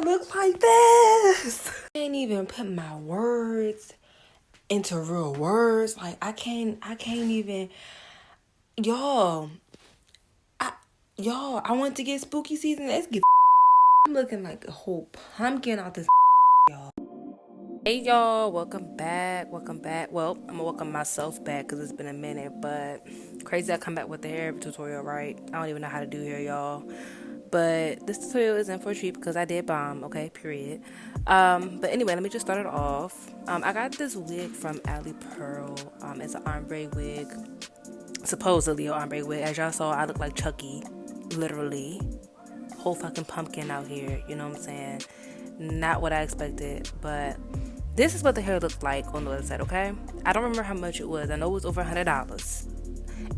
look like this. I can't even put my words into real words. Like I can't even. Y'all, I want to get spooky season. Let's get. I'm looking like a whole pumpkin out this, y'all. Hey y'all, welcome back. Well, I'm gonna welcome myself back because it's been a minute, but crazy I come back with the hair tutorial, right? I don't even know how to do hair, y'all. But this tutorial isn't for cheap because I did bomb, okay, period. But anyway, let me just start it off. I got this wig from Ali Pearl. It's an ombre wig. Supposedly an ombre wig. As y'all saw, I look like Chucky. Literally. Whole fucking pumpkin out here, you know what I'm saying? Not what I expected, but this is what the hair looked like on the website, okay? I don't remember how much it was. I know it was over $100.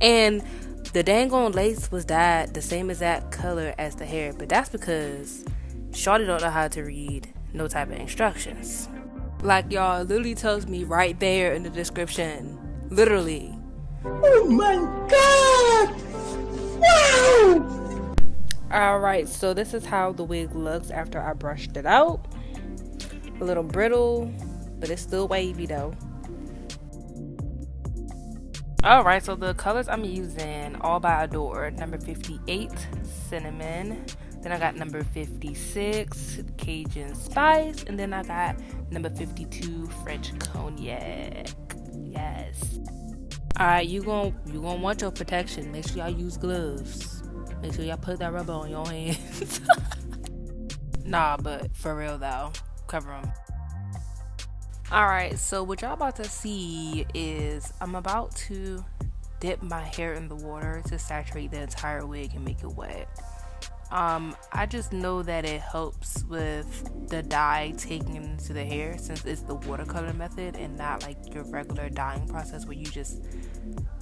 And the dang on lace was dyed the same exact color as the hair, but that's because shorty don't know how to read no type of instructions. Like, y'all, literally tells me right there in the description. Literally. Oh my god! Wow! Alright, so this is how the wig looks after I brushed it out. A little brittle, but it's still wavy though. Alright, so the colors I'm using, All by Adore, number 58, Cinnamon. Then I got number 56, Cajun Spice. And then I got number 52, French Cognac. Yes. Alright, you gonna want your protection. Make sure y'all use gloves. Make sure y'all put that rubber on your hands. Nah, but for real though, cover them. Alright, so what y'all about to see is I'm about to dip my hair in the water to saturate the entire wig and make it wet. I just know that it helps with the dye taking into the hair since it's the watercolor method and not like your regular dyeing process where you just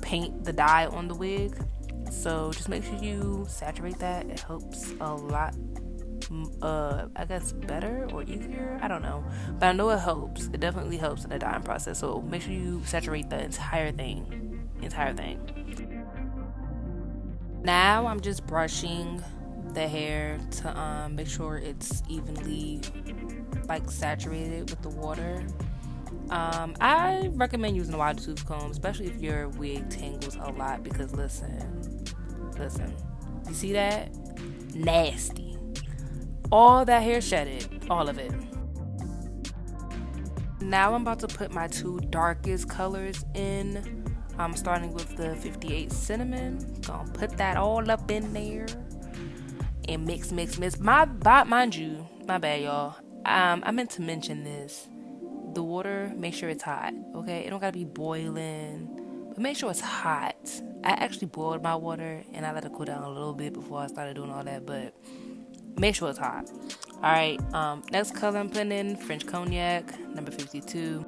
paint the dye on the wig. So just make sure you saturate that. It helps a lot, I guess better or easier, I don't know, but I know it helps. It definitely helps in the dyeing process, so make sure you saturate the entire thing. Now I'm just brushing the hair to make sure it's evenly like saturated with the water. I recommend using a wide tooth comb, especially if your wig tangles a lot, because listen, you see that? Nasty. All that hair shedded, all of it. Now I'm about to put my two darkest colors in. I'm starting with the 58 Cinnamon. Gonna put that all up in there and mix. Mind you, my bad y'all. I meant to mention this. The water, make sure it's hot, okay? It don't gotta be boiling, but make sure it's hot. I actually boiled my water and I let it cool down a little bit before I started doing all that, but make sure it's hot. Alright, next color I'm putting in French Cognac, number 52.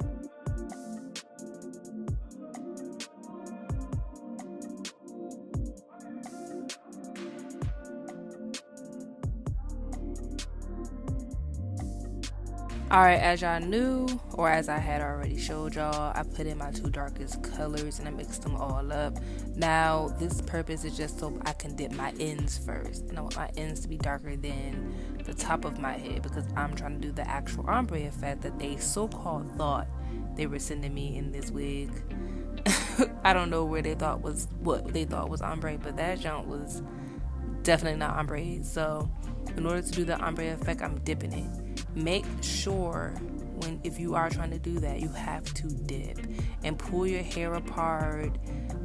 Alright, as y'all knew, or as I had already showed y'all, I put in my two darkest colors and I mixed them all up. Now, this purpose is just so I can dip my ends first. And I want my ends to be darker than the top of my head because I'm trying to do the actual ombre effect that they so-called thought they were sending me in this wig. I don't know what they thought was ombre, but that junk was definitely not ombre. So, in order to do the ombre effect, I'm dipping it. Make sure if you are trying to do that, you have to dip and pull your hair apart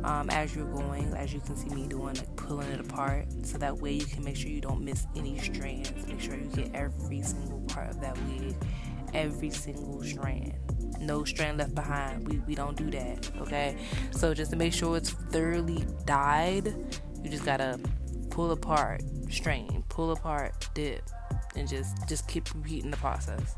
as you're going, as you can see me doing, like pulling it apart, so that way you can make sure you don't miss any strands. Make sure you get every single part of that wig, every single strand, no strand left behind. We don't do that, okay? So just to make sure it's thoroughly dyed, you just gotta pull apart, strain, pull apart, dip, and just keep repeating the process.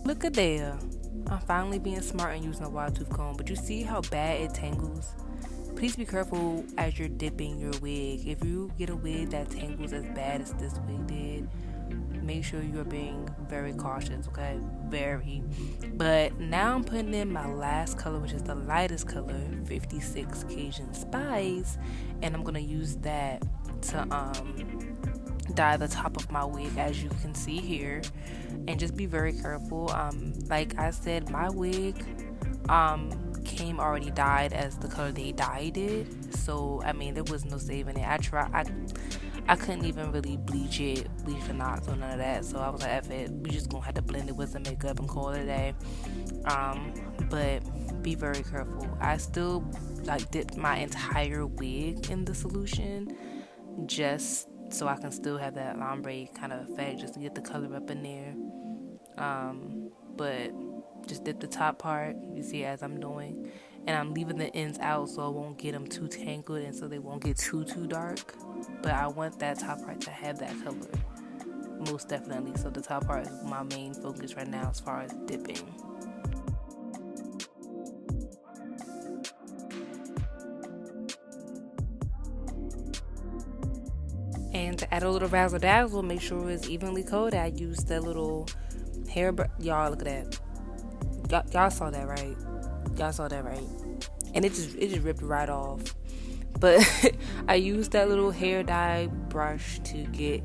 Look at there. I'm finally being smart and using a wide tooth comb, but you see how bad it tangles? Please be careful as you're dipping your wig. If you get a wig that tangles as bad as this wig did, make sure you're being very cautious, okay? Very. But now I'm putting in my last color, which is the lightest color, 56 Cajun Spice, and I'm gonna use that to dye the top of my wig, as you can see here. And just be very careful. Like I said, my wig came already dyed as the color they dyed it, so I mean there was no saving it. I couldn't even really bleach the knots or none of that, so I was like, F it, we just gonna have to blend it with some makeup and call it a day. But be very careful. I still like dipped my entire wig in the solution just so I can still have that ombre kind of effect, just to get the color up in there. But just dip the top part, you see, as I'm doing, and I'm leaving the ends out so I won't get them too tangled and so they won't get too dark. But I want that top part to have that color, most definitely. So the top part is my main focus right now as far as dipping. And to add a little razzle dazzle, make sure it's evenly coated. I used that little hair y'all, look at that. Y'all saw that, right? Y'all saw that, right? And it just ripped right off. But I used that little hair dye brush to get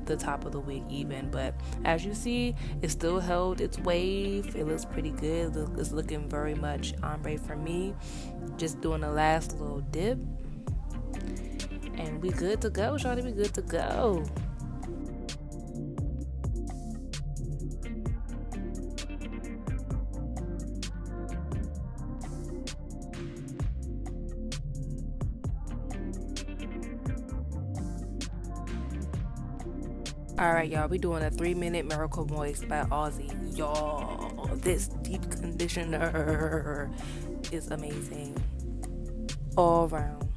the top of the wig even. But as you see, it still held its wave. It looks pretty good. It's looking very much ombre for me. Just doing the last little dip. And we good to go, shawty. We good to go. Alright, y'all, we doing a 3-minute Miracle Moist by Aussie. Y'all, this deep conditioner is amazing all around.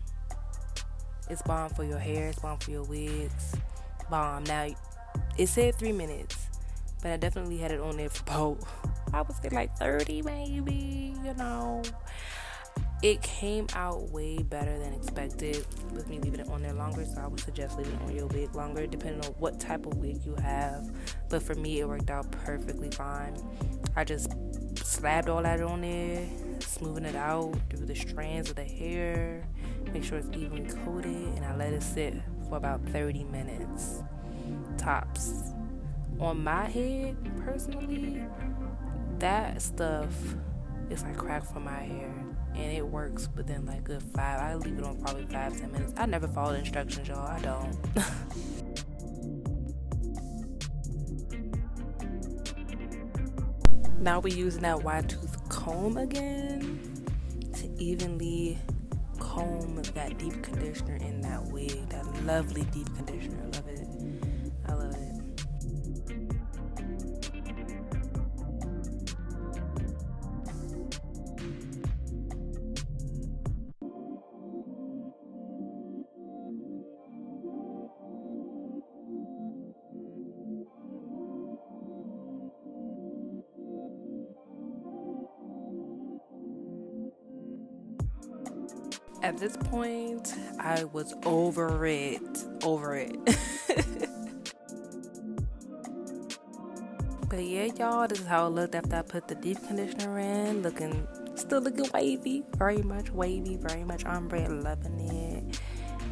It's bomb for your hair, it's bomb for your wigs. Bomb. Now, it said 3 minutes, but I definitely had it on there for about, I would say like 30 maybe, you know. It came out way better than expected with me leaving it on there longer, so I would suggest leaving it on your wig longer depending on what type of wig you have. But for me, it worked out perfectly fine. I just slapped all that on there, smoothing it out through the strands of the hair, make sure it's evenly coated, and I let it sit for about 30 minutes tops. On my head, personally, that stuff is like crack for my hair, and it works within like good 5. I leave it on probably 5-10 minutes. I never follow the instructions, y'all. I don't. Now we're using that wide tooth comb again to evenly comb that deep conditioner in that wig. That lovely deep conditioner. I love it. I love it. At this point, I was over it. But yeah, y'all, this is how it looked after I put the deep conditioner in. Still looking wavy, very much wavy, very much ombre, loving it.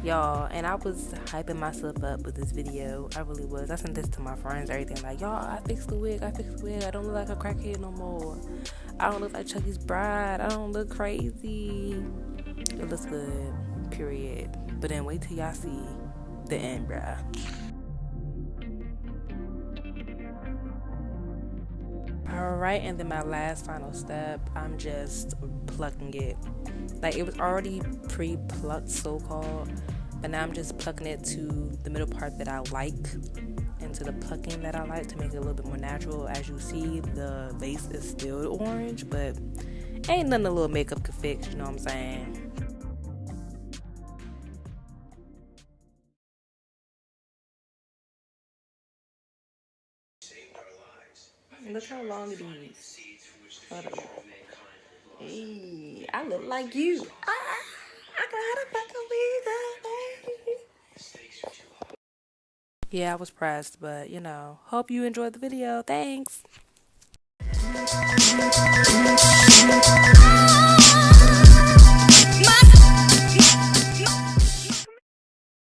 Y'all, and I was hyping myself up with this video. I really was. I sent this to my friends, everything, like, y'all, I fixed the wig. I don't look like a crackhead no more. I don't look like Chucky's bride. I don't look crazy. It looks good, period. But then wait till y'all see the end, bruh. Alright, and then my last final step, I'm just plucking it. Like, it was already pre-plucked, so-called, but now I'm just plucking it to the middle part that I like, and to the plucking that I like, to make it a little bit more natural. As you see, the lace is still orange, but ain't nothing a little makeup could fix, you know what I'm saying? Look how long it is. Hey, I look like you. I got a fucking wig up, baby. Yeah, I was pressed, but you know, hope you enjoyed the video. Thanks.